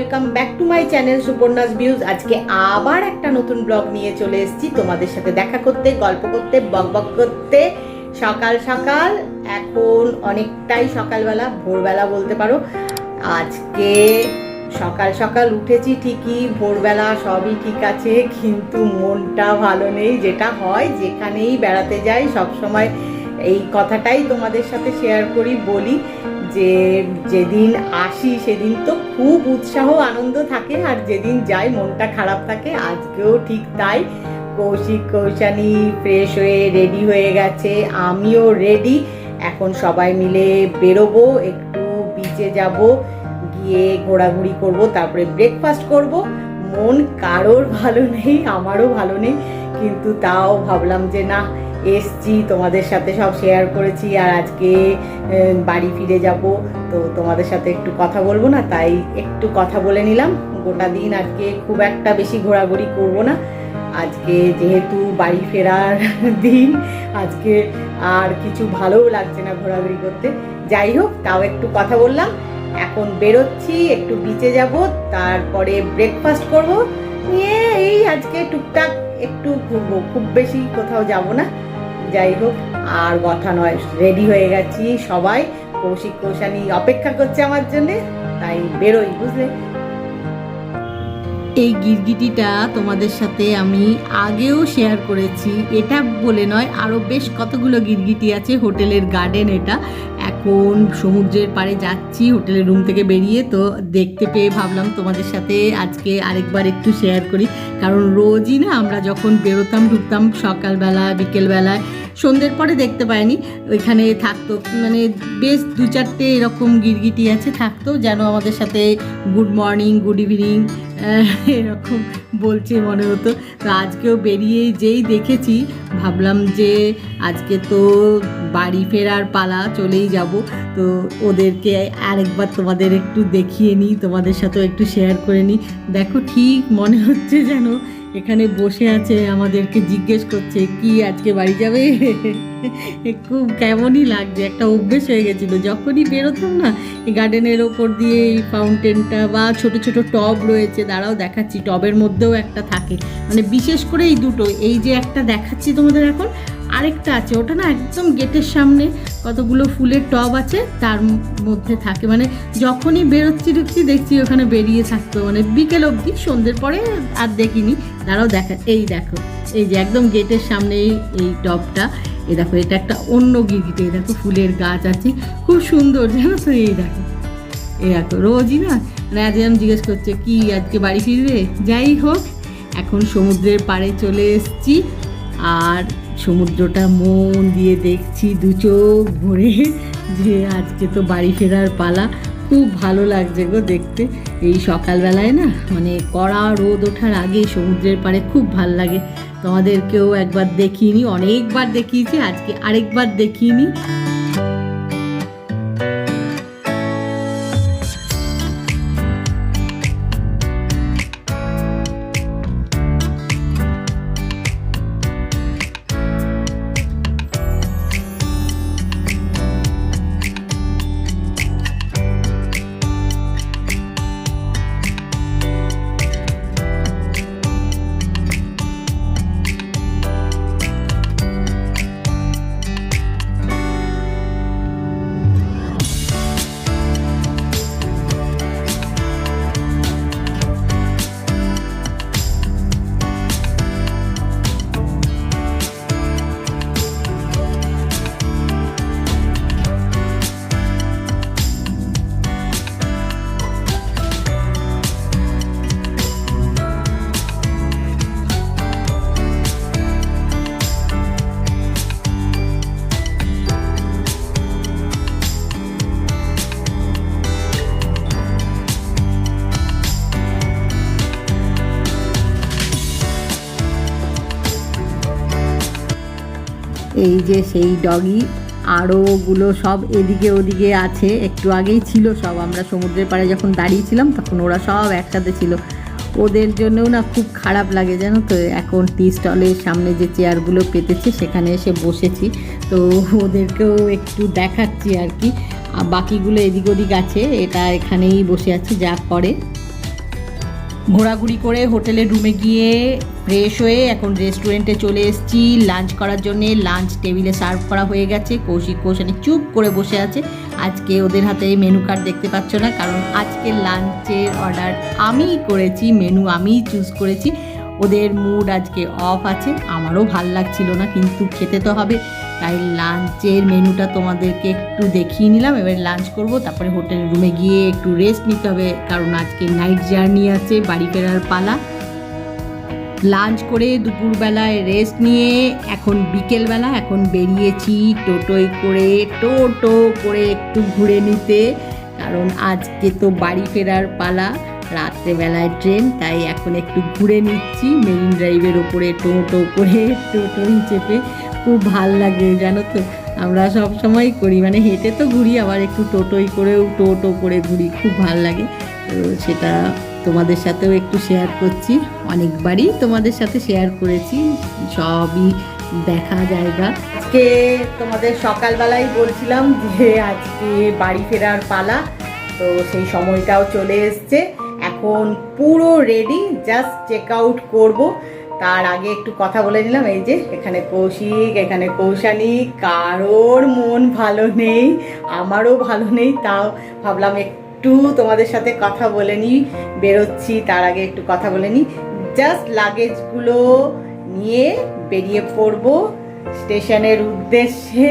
Welcome back to my channel Suparna's views. আজকে আবার একটা নতুন ব্লগ নিয়ে চলে এসেছি তোমাদের সাথে দেখা করতে, গল্প করতে, বকবক করতে। সকাল সকাল, এখন অনেকটাই সকালবেলা, ভোরবেলা বলতে পারো। আজকে সকাল সকাল উঠেছি ঠিকই, ভোরবেলা সবই ঠিক আছে, কিন্তু মনটা ভালো নেই। যেটা হয় যেখানেই বেড়াতে যাই সবসময় এই কথাটাই তোমাদের সাথে শেয়ার করি, বলি যে যেদিন আসি সেদিন তো খুব উৎসাহ আনন্দ থাকে, আর যেদিন যাই মনটা খারাপ থাকে। আজকেও ঠিক তাই। কৌশিক কৌশানী ফ্রেশ হয়ে রেডি হয়ে গেছে, আমিও রেডি। এখন সবাই মিলে বেরোবো, একটু বিচে যাব, গিয়ে ঘোরাঘুরি করব, তারপরে ব্রেকফাস্ট করব। মন কারোর ভালো নেই, আমারও ভালো নেই, কিন্তু তাও ভাবলাম যে না, এসছি তোমাদের সাথে সব শেয়ার করেছি, আর আজকে বাড়ি ফিরে যাব, তো তোমাদের সাথে একটু কথা বলবো না, তাই একটু কথা বলে নিলাম। গোটা দিন আজকে খুব একটা বেশি ঘোরাঘুরি করব না, আজকে যেহেতু বাড়ি ফেরার দিন, আজকে আর কিছু ভালোও লাগছে না ঘোরাঘুরি করতে। যাই হোক, তাও একটু কথা বললাম। এখন বেরোচ্ছি, একটু বিচে যাব, তারপরে ব্রেকফাস্ট করব, নিয়ে এই আজকে টুকটাক একটু ঘুরবো, খুব বেশি কোথাও যাব না। যাই হোক, আর কথা নয়, রেডি হয়ে গেছি সবাই। কৌশিক কৌশানী অপেক্ষা করছে আমার জন্যে, তাই বেরোই, বুঝলে। এই গিরগিটিটা তোমাদের সাথে আমি আগেও শেয়ার করেছি, এটা বলে নয়, আরও বেশ কতগুলো গিরগিটি আছে। হোটেলের গার্ডেন এটা। এখন সমুদ্রের পাড়ে যাচ্ছি হোটেলের রুম থেকে বেরিয়ে, তো দেখতে পেয়ে ভাবলাম তোমাদের সাথে আজকে আরেকবার একটু শেয়ার করি। কারণ রোজই না আমরা যখন বেরোতাম ঢুকতাম সকালবেলা বিকেলবেলায়, সন্ধ্যের পরে দেখতে পাইনি, ওইখানে থাকতো, মানে বেশ দু চারটে এরকম গিরগিটি আছে, থাকতো, যেন আমাদের সাথে গুড মর্নিং গুড ইভিনিং এরকম বলছে মনে হতো। তো আজকেও বেরিয়ে যেই দেখেছি, ভাবলাম যে আজকে তো বাড়ি ফেরার পালা, চলেই যাব, তো ওদেরকে আরেকবার তোমাদের একটু দেখিয়ে নিই, তোমাদের সাথেও একটু শেয়ার করে নিই। দেখো, ঠিক মনে হচ্ছে যেন এখানে বসে আছে, আমাদেরকে জিজ্ঞেস করছে কি আজকে বাড়ি যাবে। খুব কেমনই লাগছে, একটা অভ্যেস হয়ে গেছিলো। যখনই বেরোতাম না এই গার্ডেনের ওপর দিয়ে, এই ফাউন্টেনটা বা ছোট ছোট টব রয়েছে, দাঁড়াও দেখাচ্ছি, টবের মধ্যেও একটা থাকে, মানে বিশেষ করে এই দুটো, এই যে একটা দেখাচ্ছি তোমাদের এখন, আরেকটা আছে, ওটা না একদম গেটের সামনে কতগুলো ফুলের টব আছে, তার মধ্যে থাকে। মানে যখনই বেরোচ্ছি ঢুকছি দেখছি ওখানে বেরিয়ে থাকতো, মানে বিকেল অবধি, সন্ধ্যের পরে আর দেখিনি। তারাও দেখা, এই দেখো, এই যে একদম গেটের সামনে এই টবটা, এই দেখো, এটা একটা অন্য গিরগিটি, এই দেখো ফুলের গাছ আছে, খুব সুন্দর, জানো তো। এই দেখো, এই দেখো, রোজই না মানে আজ আমি জিজ্ঞেস করছে কি আজকে বাড়ি ফিরবে। যাই হোক, এখন সমুদ্রের পাড়ে চলে এসেছি, আর সমুদ্রটা মন দিয়ে দেখছি দু চোখ ভরে, যে আজকে তো বাড়ি ফেরার পালা। খুব ভালো লাগছে গো দেখতে, এই সকালবেলায় না, মানে কড়া রোদ ওঠার আগে সমুদ্রের পাড়ে খুব ভাল লাগে। তোমাদেরকেও একবার দেখিয়ে নিই, অনেকবার দেখিয়েছি, আজকে আরেকবার দেখিয়ে নিই। এই যে সেই ডগি, আরোগুলো সব এদিকে ওদিকে আছে, একটু আগেই ছিল সব, আমরা সমুদ্রের পাড়ে যখন দাঁড়িয়েছিলাম তখন ওরা সব একসাথে ছিল। ওদের জন্যও না খুব খারাপ লাগে, জানো তো। এখন টি স্টলের সামনে যে চেয়ারগুলো পেতেছে সেখানে এসে বসেছি, তো ওদেরকেও একটু দেখাচ্ছি আর কি। বাকিগুলো এদিক ওদিক আছে, এটা এখানেই বসে আছে, যা করে। ঘোরাঘুরি করে হোটেলের রুমে গিয়ে ফ্রেশ হয়ে এখন রেস্টুরেন্টে চলে এসেছি লাঞ্চ করার জন্যে। লাঞ্চ টেবিলে সার্ভ করা হয়ে গেছে। কৌশিক কৌশানি চুপ করে বসে আছে। আজকে ওদের হাতে মেনু কার্ড দেখতে পাচ্ছ না, কারণ আজকে লাঞ্চের অর্ডার আমিই করেছি, মেনু আমিই চুজ করেছি। ওদের মুড আজকে অফ আছে, আমারও ভাল লাগছিল না, কিন্তু খেতে তো হবে, তাই লাঞ্চের মেনুটা তোমাদেরকে একটু দেখিয়ে নিলাম। এবার লাঞ্চ করব, তারপরে হোটেল রুমে গিয়ে একটু রেস্ট নিতে হবে, কারণ আজকে নাইট জার্নি আছে, বাড়ি ফেরার পালা। লাঞ্চ করে দুপুরবেলায় রেস্ট নিয়ে এখন বিকেলবেলা এখন বেরিয়েছি টোটো করে একটু ঘুরে নিতে, কারণ আজকে তো বাড়ি ফেরার পালা, রাত্রেবেলায় ট্রেন, তাই এখন একটু ঘুরে নিচ্ছি মেরিন ড্রাইভের ওপরে টোটোই চেপে। খুব ভাল লাগে জানো তো, আমরা সব সময় করি, মানে হেঁটে তো ঘুরি, আবার একটু টোটোই করেও টোটো করে ঘুরি, খুব ভাল লাগে। তো সেটা তোমাদের সাথেও একটু শেয়ার করছি, অনেকবারই তোমাদের সাথে শেয়ার করেছি, সবই দেখা জায়গা। আজকে তোমাদের সকালবেলায় বলছিলাম যে আজকে বাড়ি ফেরার পালা, তো সেই সময়টাও চলে এসছে। এখন পুরো রেডি, জাস্ট চেক আউট করবো। তার আগে একটু কথা বলে নিলাম। এই যে এখানে কৌশিক, এখানে কৌশানী, কারোর মন ভালো নেই, আমারও ভালো নেই, তাও ভাবলাম একটু তোমাদের সাথে কথা বলে নিই, বেরোচ্ছি তার আগে একটু কথা বলে নিই। জাস্ট লাগেজগুলো নিয়ে বেরিয়ে পড়বো স্টেশনের উদ্দেশ্যে,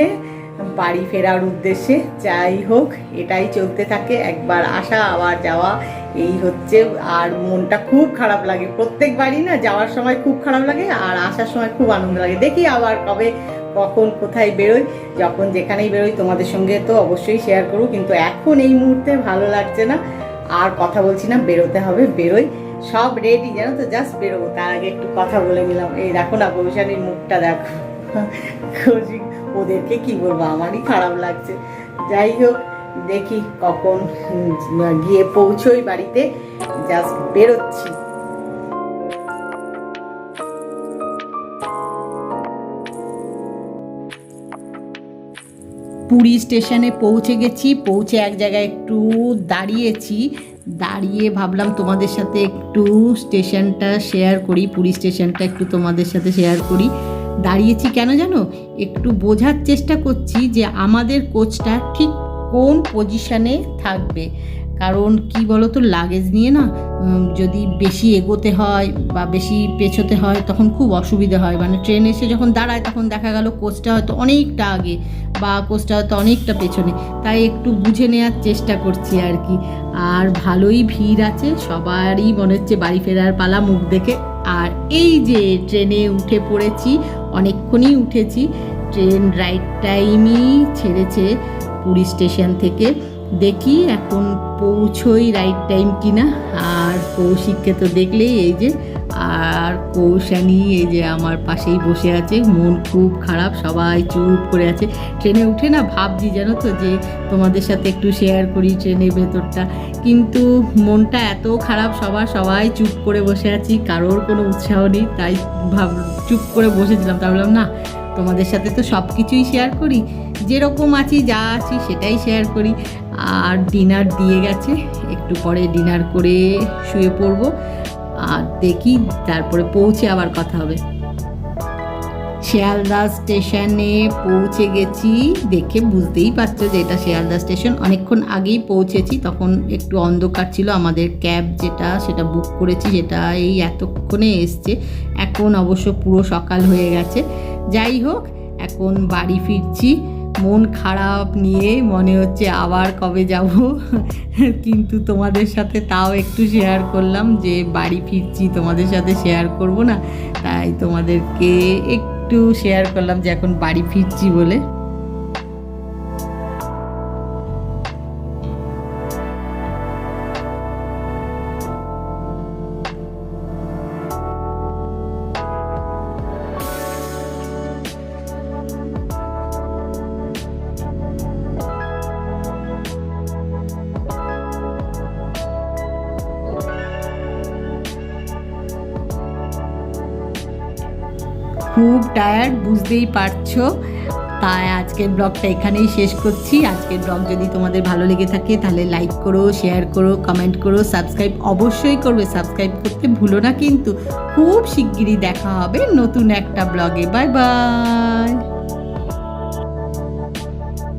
বাড়ি ফেরার উদ্দেশ্যে। যাই হোক, এটাই চলতে থাকে, একবার আসা আবার যাওয়া, এই হচ্ছে। আর মনটা খুব খারাপ লাগে প্রত্যেকবারই, না যাওয়ার সময় খুব খারাপ লাগে আর আসার সময় খুব আনন্দ লাগে। দেখি আবার কবে কখন কোথায় বেরোই, যখন যেখানেই বেরোই তোমাদের সঙ্গে তো অবশ্যই শেয়ার করব, কিন্তু এখন এই মুহূর্তে ভালো লাগছে না, আর কথা বলছি না, বেরোতে হবে, বেরোই। সব রেডি জানো তো, জাস্ট বেরোবো, তার আগে একটু কথা বলে নিলাম। এই দেখো না কৌশানীর মুখটা দেখো, কৌশিক, ওদেরকে কি বলবো, আমারই খারাপ লাগছে। যাই হোক, দেখি কখন গিয়ে পৌঁছোই বাড়িতে, জাস্ট বেরোচ্ছি। পুরী স্টেশনে পৌঁছে গেছি, পৌঁছে এক জায়গায় একটু দাঁড়িয়েছি, দাঁড়িয়ে ভাবলাম তোমাদের সাথে একটু স্টেশনটা শেয়ার করি, পুরী স্টেশনটা একটু তোমাদের সাথে শেয়ার করি। দাঁড়িয়েছি কেন জানো, একটু বোঝার চেষ্টা করছি যে আমাদের কোচটা ঠিক কোন পজিশানে থাকবে, কারণ কি বলো তো, লাগেজ নিয়ে না যদি বেশি এগোতে হয় বা বেশি পেছোতে হয় তখন খুব অসুবিধা হয়, মানে ট্রেন এসে যখন দাঁড়ায় তখন দেখা গেল কোচটা হয়তো অনেকটা আগে বা কোচটা হয়তো অনেকটা পেছনে, তাই একটু বুঝে নেওয়ার চেষ্টা করছি আর কি। আর ভালোই ভিড় আছে, সবারই মনে হচ্ছে বাড়ি ফেরার পালা মুখ দেখে। আর এই যে ট্রেনে উঠে পড়েছি, অনেকক্ষণই উঠেছি, ট্রেন রাইট টাইমই ছেড়েছে পুরী স্টেশন থেকে। দেখি এখন পৌঁছোই রাইট টাইম কিনা। আর কৌশিককে তো দেখলেই, এই যে, আর কৌশানী এই যে আমার পাশেই বসে আছে, মন খুব খারাপ, সবাই চুপ করে আছে। ট্রেনে উঠে না ভাবছি জানো তো যে তোমাদের সাথে একটু শেয়ার করি ট্রেনের ভেতরটা, কিন্তু মনটা এত খারাপ, সবাই চুপ করে বসে আছি, কারোর কোনো উৎসাহ নেই, তাই চুপ করে বসেছিলাম। তা বললাম না, তোমাদের সাথে তো সব কিছুই শেয়ার করি, যেরকম আছি যা আছি সেটাই শেয়ার করি। আর ডিনার দিয়ে গেছে, একটু পরে ডিনার করে শুয়ে পড়বো, আর দেখি তারপরে পৌঁছে আবার কথা হবে। শিয়ালদা স্টেশনে পৌঁছে গেছি, দেখে বুঝতেই পারছো যে এটা শিয়ালদা স্টেশন। অনেকক্ষণ আগেই পৌঁছেছি, তখন একটু অন্ধকার ছিল, আমাদের ক্যাব যেটা সেটা বুক করেছি সেটা এই এতক্ষণে এসছে, এখন অবশ্য পুরো সকাল হয়ে গেছে। যাই হোক, এখন বাড়ি ফিরছি, মন খারাপ নিয়ে, মনে হচ্ছে আবার কবে যাব, কিন্তু তোমাদের সাথে তাও একটু শেয়ার করলাম যে বাড়ি ফিরছি, তোমাদের সাথে শেয়ার করব না, তাই তোমাদেরকে একটু শেয়ার করলাম যে এখন বাড়ি ফিরছি বলে। খুব টায়ার্ড, বুঝতেই পারছো, তাই আজকের ব্লগটা এখানেই শেষ করছি। আজকের ব্লগ যদি তোমাদের ভালো লেগে থাকে তাহলে লাইক করো, শেয়ার করো, কমেন্ট করো, সাবস্ক্রাইব অবশ্যই করবে। সাবস্ক্রাইব করতে ভুলো না কিন্তু। খুব শিগগিরই দেখা হবে নতুন একটা ব্লগে। Bye bye.